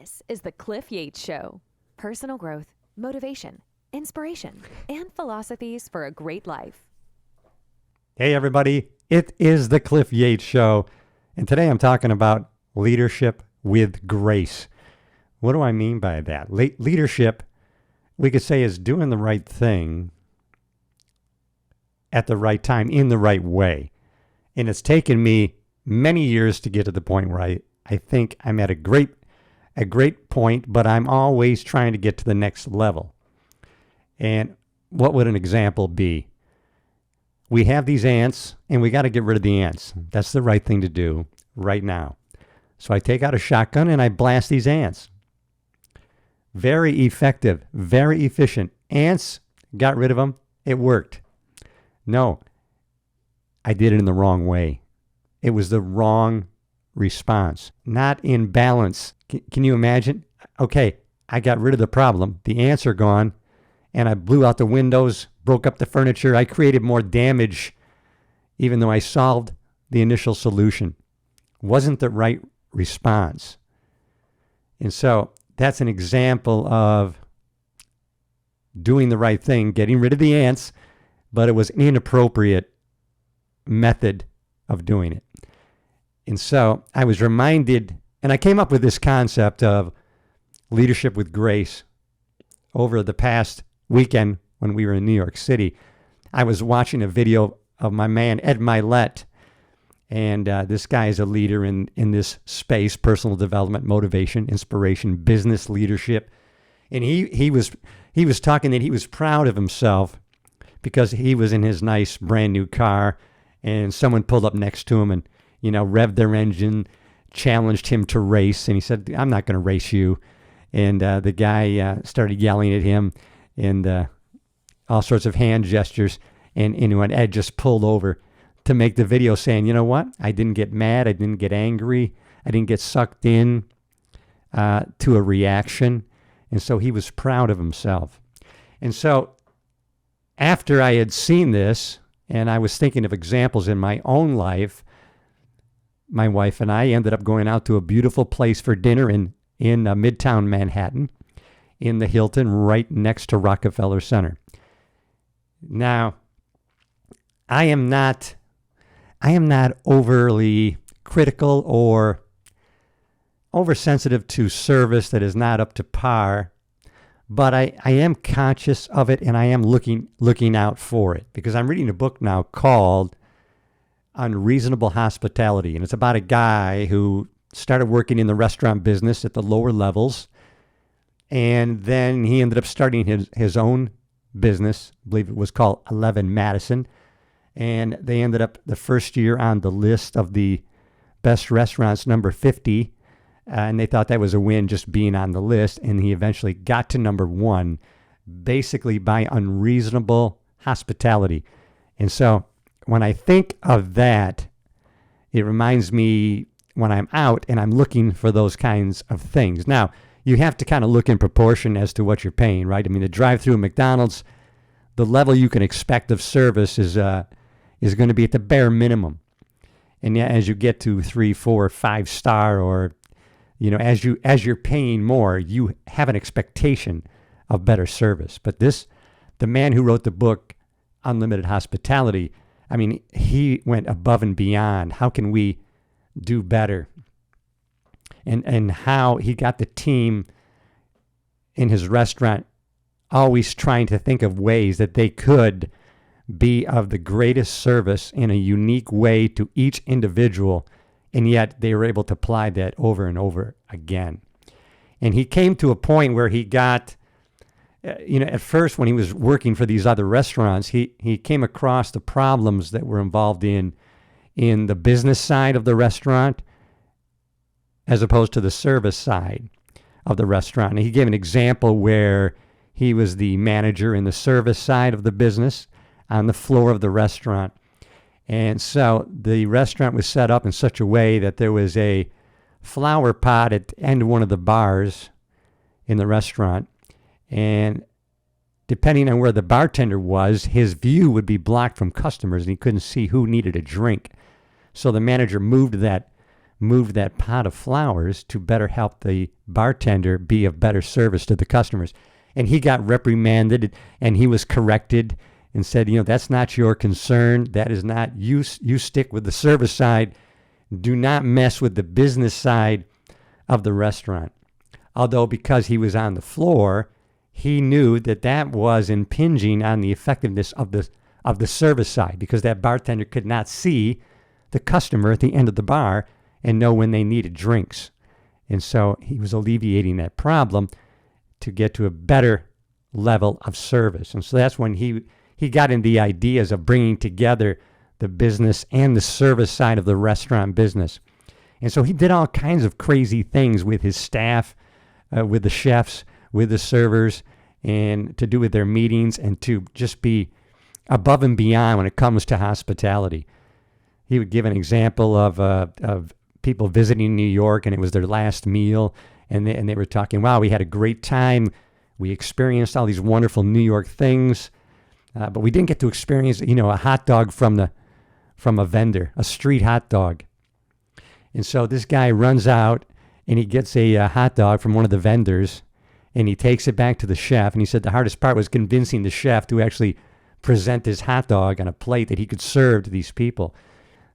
This is the Cliff Yates Show. Personal growth, motivation, inspiration, and philosophies for a great life. Hey everybody, it is the Cliff Yates Show, and today I'm talking about leadership with grace. What do I mean by that? Leadership, we could say, is doing the right thing at the right time in the right way. And it's taken me many years to get to the point where I think I'm at a great point, but I'm always trying to get to the next level. And what would an example be? We have these ants, and we got to get rid of the ants. That's the right thing to do right now. So I take out a shotgun and I blast these ants. Very effective, very efficient. Ants, got rid of them. It worked. No, I did it in the wrong way. It was the wrong response, not in balance. Can you imagine? Okay, I got rid of the problem. The ants are gone, and I blew out the windows, broke up the furniture. I created more damage, even though I solved the initial solution. Wasn't the right response. And so that's an example of doing the right thing, getting rid of the ants, but it was an inappropriate method of doing it. And so I was reminded, and I came up with this concept of leadership with grace over the past weekend when we were in New York City. I was watching a video of my man, Ed Milet, and this guy is a leader in this space: personal development, motivation, inspiration, business leadership. And he was talking that he was proud of himself because he was in his nice brand new car, and someone pulled up next to him and revved their engine, challenged him to race, and he said, "I'm not going to race you." And the guy started yelling at him and all sorts of hand gestures, and when Ed just pulled over to make the video saying, "You know what? I didn't get mad. I didn't get angry. I didn't get sucked in to a reaction." And so he was proud of himself. And so after I had seen this, and I was thinking of examples in my own life, my wife and I ended up going out to a beautiful place for dinner in Midtown Manhattan, in the Hilton, right next to Rockefeller Center. Now, I am not overly critical or oversensitive to service that is not up to par, but I am conscious of it, and I am looking out for it, because I'm reading a book now called Unreasonable Hospitality, and it's about a guy who started working in the restaurant business at the lower levels, and then he ended up starting his own business. I believe it was called 11 Madison, and they ended up the first year on the list of the best restaurants, number 50, and they thought that was a win just being on the list, and he eventually got to number 1, basically by unreasonable hospitality. And so when I think of that, it reminds me when I'm out and I'm looking for those kinds of things. Now, you have to kind of look in proportion as to what you're paying, right? I mean, the drive-through at McDonald's, the level you can expect of service is going to be at the bare minimum. And as you get to 3, 4, 5 star, or as you're paying more, you have an expectation of better service. But the man who wrote the book Unlimited Hospitality, I mean, he went above and beyond. How can we do better? And how he got the team in his restaurant always trying to think of ways that they could be of the greatest service in a unique way to each individual, and yet they were able to apply that over and over again. And he came to a point where he got, at first when he was working for these other restaurants, he came across the problems that were involved in the business side of the restaurant as opposed to the service side of the restaurant. And he gave an example where he was the manager in the service side of the business on the floor of the restaurant. And so the restaurant was set up in such a way that there was a flower pot at the end of one of the bars in the restaurant. And depending on where the bartender was, his view would be blocked from customers, and he couldn't see who needed a drink. So the manager moved that moved that pot of flowers to better help the bartender be of better service to the customers. And he got reprimanded and he was corrected and said, that's not your concern. That is not, you stick with the service side. Do not mess with the business side of the restaurant. Although because he was on the floor, he knew that was impinging on the effectiveness of the service side, because that bartender could not see the customer at the end of the bar and know when they needed drinks. And so he was alleviating that problem to get to a better level of service. And so that's when he got into the ideas of bringing together the business and the service side of the restaurant business. And so he did all kinds of crazy things with his staff, with the chefs, with the servers, and to do with their meetings, and to just be above and beyond when it comes to hospitality. He would give an example of people visiting New York, and it was their last meal, and they were talking, wow, we had a great time. We experienced all these wonderful New York things, but we didn't get to experience, a hot dog from a vendor, a street hot dog. And so this guy runs out, and he gets a hot dog from one of the vendors, and he takes it back to the chef. And he said the hardest part was convincing the chef to actually present his hot dog on a plate that he could serve to these people.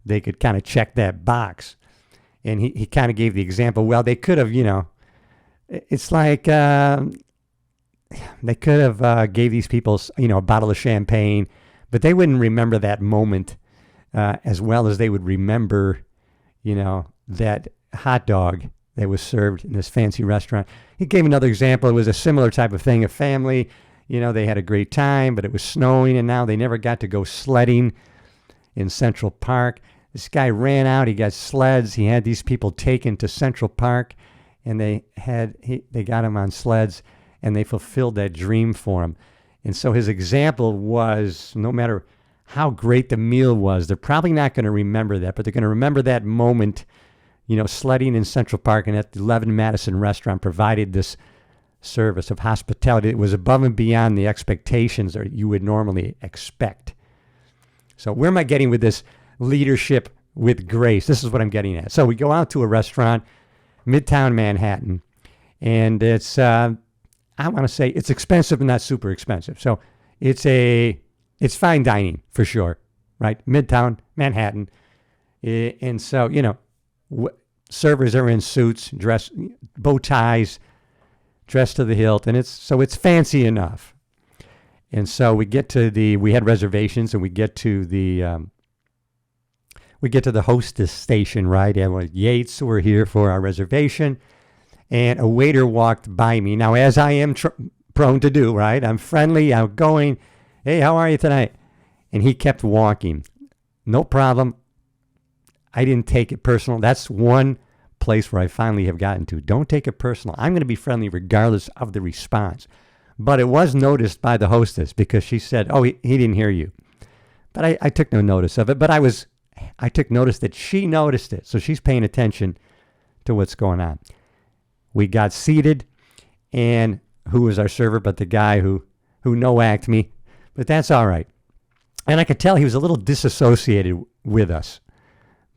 They could kind of check that box. And he kind of gave the example, well, they could have, it's like they could have gave these people, a bottle of champagne, but they wouldn't remember that moment as well as they would remember, that hot dog that was served in this fancy restaurant. He gave another example. It was a similar type of thing. A family, they had a great time, but it was snowing, and now they never got to go sledding in Central Park. This guy ran out. He got sleds. He had these people taken to Central Park, and they got him on sleds, and they fulfilled that dream for him. And so his example was, no matter how great the meal was, they're probably not going to remember that, but they're going to remember that moment, sledding in Central Park, and at the 11 Madison restaurant provided this service of hospitality. It was above and beyond the expectations that you would normally expect. So where am I getting with this leadership with grace? This is what I'm getting at. So we go out to a restaurant, Midtown Manhattan, and it's, I want to say it's expensive but not super expensive. So it's fine dining for sure, right? Midtown Manhattan. And so, servers are in suits, dressed, bow ties, dressed to the hilt, and it's fancy enough. And so we had reservations, and we get to the hostess station, right? And Yates were here for our reservation, and a waiter walked by me. Now, as I am prone to do, right? I'm friendly, outgoing. Hey, how are you tonight? And he kept walking. No problem. I didn't take it personal. That's one place where I finally have gotten to. Don't take it personal. I'm going to be friendly regardless of the response. But it was noticed by the hostess because she said, oh, he didn't hear you. But I took no notice of it. But I took notice that she noticed it. So she's paying attention to what's going on. We got seated, and who was our server but the guy who no-acked me. But that's all right. And I could tell he was a little disassociated with us.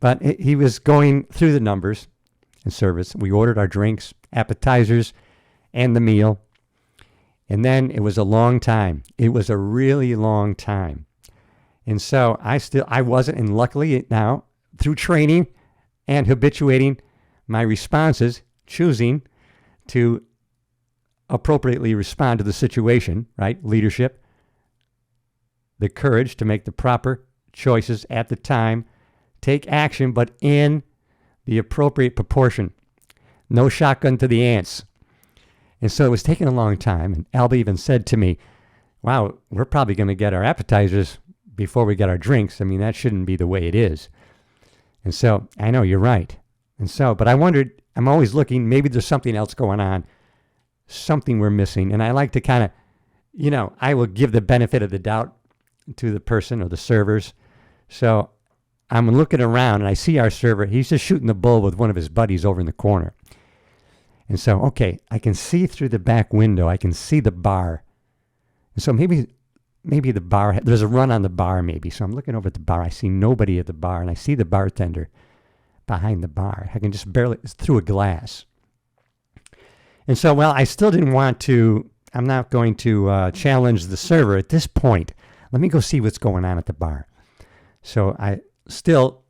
But he was going through the numbers and service. We ordered our drinks, appetizers, and the meal. And then it was a long time. It was a really long time. And so I wasn't, and luckily now, through training and habituating my responses, choosing to appropriately respond to the situation, right? Leadership, the courage to make the proper choices at the time, take action, but in the appropriate proportion. No shotgun to the ants. And so it was taking a long time, and Alba even said to me, wow, we're probably going to get our appetizers before we get our drinks. I mean, that shouldn't be the way it is. And so, I know, you're right. And so, but I wondered, I'm always looking, maybe there's something else going on, something we're missing. And I like to kind of, I will give the benefit of the doubt to the person or the servers. So I'm looking around, and I see our server. He's just shooting the bull with one of his buddies over in the corner. And so, okay, I can see through the back window. I can see the bar. And so maybe the bar, there's a run on the bar maybe. So I'm looking over at the bar. I see nobody at the bar, and I see the bartender. behind the bar. I can just barely, it's through a glass. And so, well, I still didn't want to, I'm not going to challenge the server at this point. Let me go see what's going on at the bar. So I still,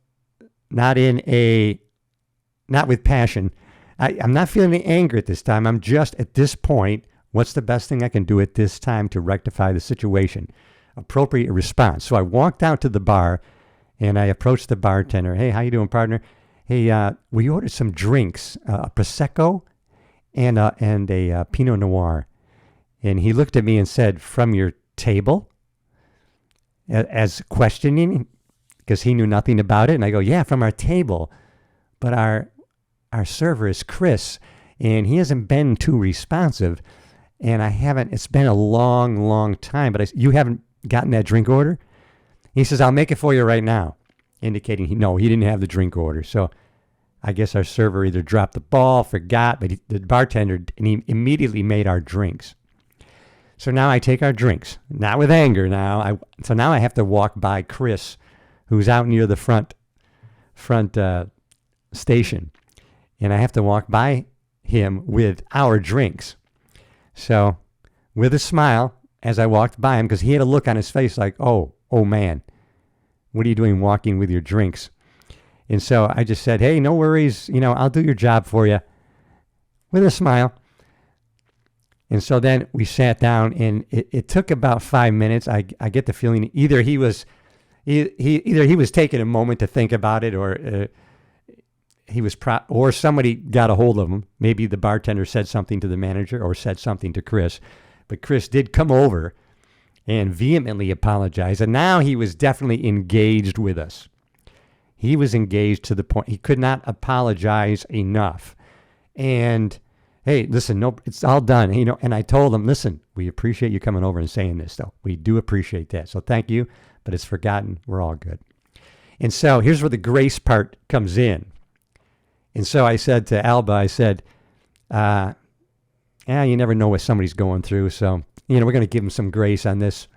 not with passion. I'm not feeling any anger at this time. I'm just at this point, what's the best thing I can do at this time to rectify the situation? Appropriate response. So I walked out to the bar and I approached the bartender. Hey, how you doing, partner? Hey, we ordered some drinks, a Prosecco and a Pinot Noir. And he looked at me and said, from your table? As questioning, because he knew nothing about it. And I go, yeah, from our table. But our server is Chris, and he hasn't been too responsive. And it's been a long, long time. But you haven't gotten that drink order? He says, I'll make it for you right now, indicating he didn't have the drink order. So I guess our server either dropped the ball, forgot, but the bartender, and he immediately made our drinks. So now I take our drinks, not with anger now. So now I have to walk by Chris, who's out near the front station. And I have to walk by him with our drinks. So with a smile, as I walked by him, because he had a look on his face like, oh man, what are you doing walking with your drinks? And so I just said, hey, no worries. I'll do your job for you with a smile. And so then we sat down, and it took about 5 minutes. I get the feeling either he was taking a moment to think about it, or or somebody got a hold of him. Maybe the bartender said something to the manager or said something to Chris. But Chris did come over and vehemently apologize. And now he was definitely engaged with us. He was engaged to the point he could not apologize enough. And hey, listen, no, it's all done. And I told him, listen, we appreciate you coming over and saying this, though. We do appreciate that. So thank you, but it's forgotten. We're all good. And so here's where the grace part comes in. And so I said to Alba, I said, you never know what somebody's going through. So, we're going to give him some grace on this,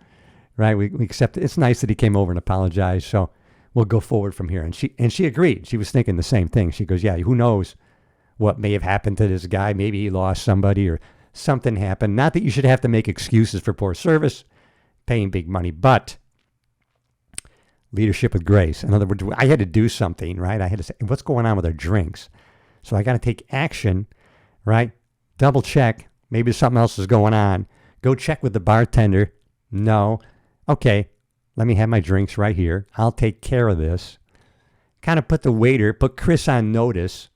right? We accept it. It's nice that he came over and apologized. So we'll go forward from here. And she agreed. She was thinking the same thing. She goes, yeah, who knows what may have happened to this guy. Maybe he lost somebody or something happened. Not that you should have to make excuses for poor service, paying big money, but leadership with grace. In other words, I had to do something, right? I had to say, what's going on with our drinks? So I got to take action, right? Double check. Maybe something else is going on. Go check with the bartender. No. Okay, let me have my drinks right here. I'll take care of this. Kind of put Chris on notice,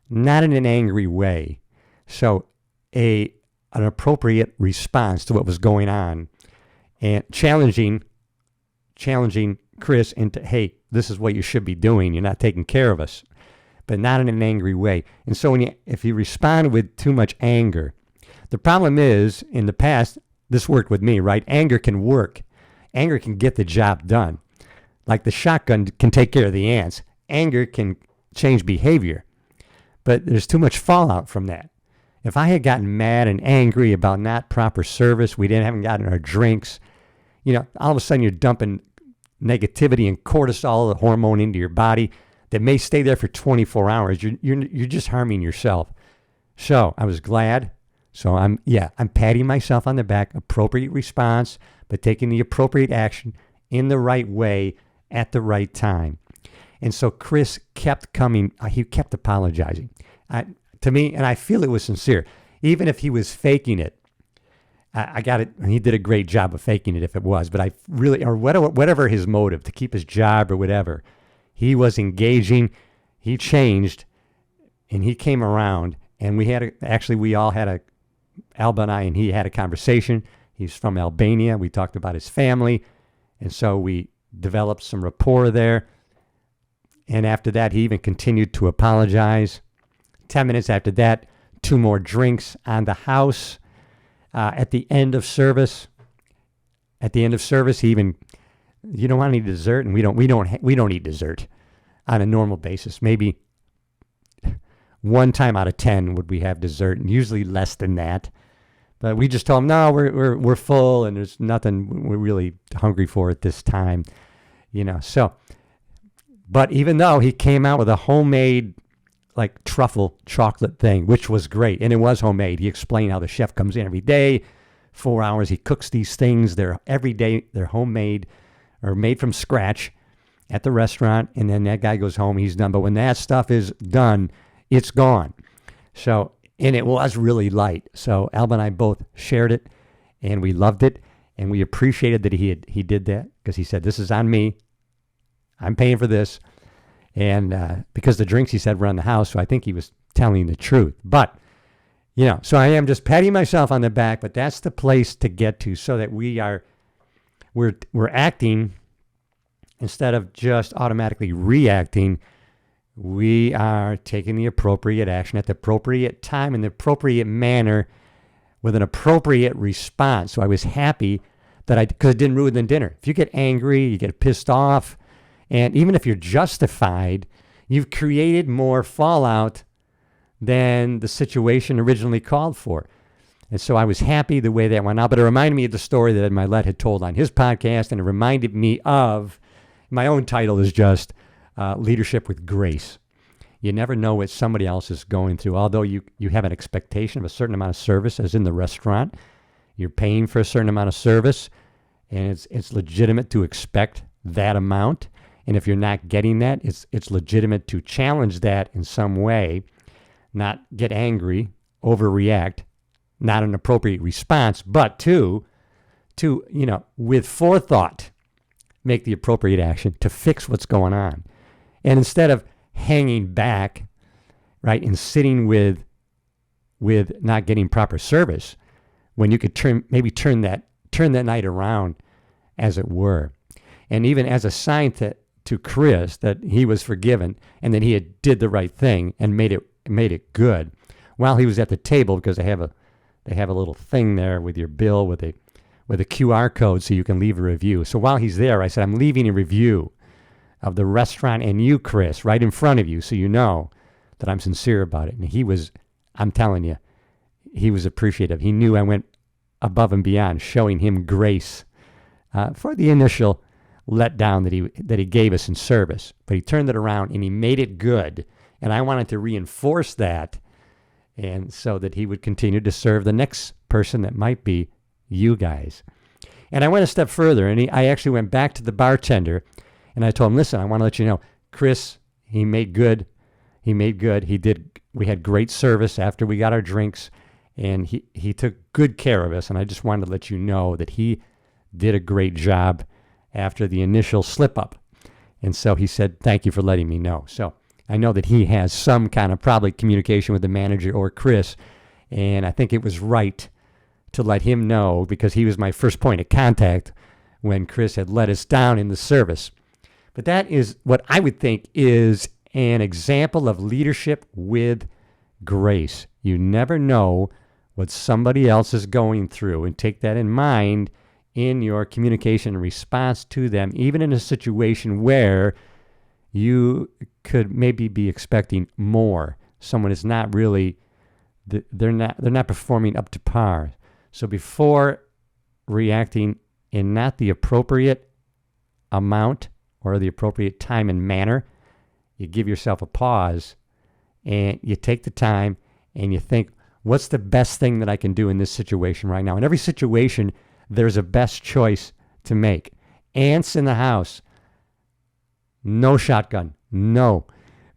not in an angry way. So an appropriate response to what was going on, and challenging Chris into, hey, this is what you should be doing. You're not taking care of us, but not in an angry way. And so if you respond with too much anger, the problem is, in the past, this worked with me, right? Anger can work. Anger can get the job done. Like the shotgun can take care of the ants. Anger can change behavior. But there's too much fallout from that. If I had gotten mad and angry about not proper service, we haven't gotten our drinks, all of a sudden you're dumping negativity and cortisol, the hormone, into your body that may stay there for 24 hours. You're just harming yourself. So I was glad. So I'm patting myself on the back. Appropriate response, but taking the appropriate action in the right way at the right time. And so Chris kept coming. He kept apologizing to me, and I feel it was sincere. Even if he was faking it, I got it. And he did a great job of faking it if it was. But I really, or whatever his motive, to keep his job or whatever, he was engaging. He changed, and he came around. And Alba and I, and he had a conversation. He's from Albania. We talked about his family. And so we developed some rapport there. And after that, he even continued to apologize. 10 minutes after that, 2 more drinks on the house. At the end of service, he even, you don't want any dessert, and we don't eat dessert on a normal basis. Maybe 1 time out of 10 would we have dessert, and usually less than that. But we just told him, no, we're full, and there's nothing we're really hungry for at this time, So But even though he came out with a homemade like truffle chocolate thing, which was great, and it was homemade. He explained how the chef comes in every day, 4 hours. He cooks these things. They're every day. They're homemade or made from scratch at the restaurant. And then that guy goes home. He's done. But when that stuff is done, it's gone. So, and it was really light. So Alba and I both shared it, and we loved it, and we appreciated that he did that, because he said, "This is on me. I'm paying for this." And because the drinks, he said, were on the house, so I think he was telling the truth. But, so I am just patting myself on the back, but that's the place to get to, so that we're acting instead of just automatically reacting. We are taking the appropriate action at the appropriate time in the appropriate manner with an appropriate response. So I was happy that because it didn't ruin the dinner. If you get angry, you get pissed off, and even if you're justified, you've created more fallout than the situation originally called for. And so I was happy the way that went out. But it reminded me of the story that Ed Milet had told on his podcast, and it reminded me of, my own title is just Leadership with Grace. You never know what somebody else is going through. Although you have an expectation of a certain amount of service, as in the restaurant, you're paying for a certain amount of service, and it's legitimate to expect that amount. And if you're not getting that, it's legitimate to challenge that in some way, not get angry, overreact, not an appropriate response, but to with forethought, make the appropriate action to fix what's going on. And instead of hanging back, right, and sitting with not getting proper service, when you could turn that night around, as it were. And even as a sign to Chris that he was forgiven and that he did the right thing and made it good while he was at the table, because they have a little thing there with your bill with a QR code so you can leave a review. So while he's there, I said, "I'm leaving a review of the restaurant and you, Chris, right in front of you, so you know that I'm sincere about it." And I'm telling you, he was appreciative. He knew I went above and beyond, showing him grace for the initial letdown that he gave us in service. But he turned it around and he made it good. And I wanted to reinforce that, and so that he would continue to serve the next person that might be you guys. And I went a step further, and I actually went back to the bartender, and I told him, "Listen, I want to let you know, Chris, he made good. We had great service after we got our drinks, and he took good care of us. And I just wanted to let you know that he did a great job after the initial slip up." And so he said, "Thank you for letting me know." So I know that he has some kind of probably communication with the manager or Chris, and I think it was right to let him know, because he was my first point of contact when Chris had let us down in the service. But that is what I would think is an example of leadership with grace. You never know what somebody else is going through, and take that in mind in your communication and response to them, even in a situation where you could maybe be expecting more. Someone is not really, they're not performing up to par. So before reacting in not the appropriate amount or the appropriate time and manner, you give yourself a pause and you take the time and you think, what's the best thing that I can do in this situation right now? In every situation, there's a best choice to make. Ants in the house. No shotgun. No.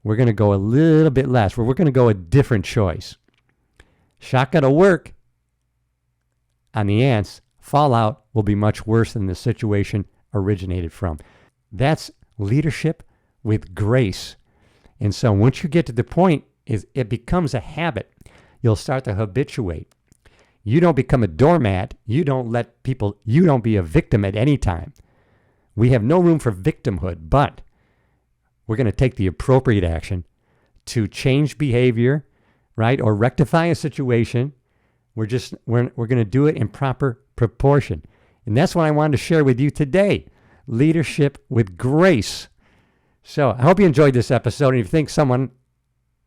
We're going to go a little bit less. We're going to go a different choice. Shotgun will work. On the ants, fallout will be much worse than the situation originated from. That's leadership with grace. And so once you get to the point, it becomes a habit. You'll start to habituate. You don't become a doormat. You don't be a victim at any time. We have no room for victimhood, but we're going to take the appropriate action to change behavior, right? Or rectify a situation. We're going to do it in proper proportion. And that's what I wanted to share with you today. Leadership with grace. So I hope you enjoyed this episode. And if you think someone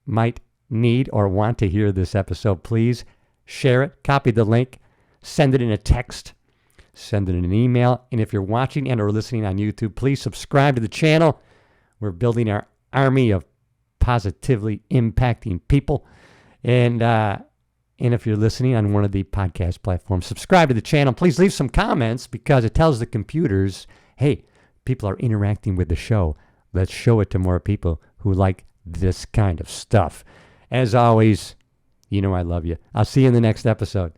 might need or want to hear this episode, please share it, copy the link, send it in a text, send it in an email. And if you're watching and or listening on YouTube, please subscribe to the channel. We're building our army of positively impacting people. And if you're listening on one of the podcast platforms, subscribe to the channel. Please leave some comments because it tells the computers, hey, people are interacting with the show. Let's show it to more people who like this kind of stuff. As always, you know I love you. I'll see you in the next episode.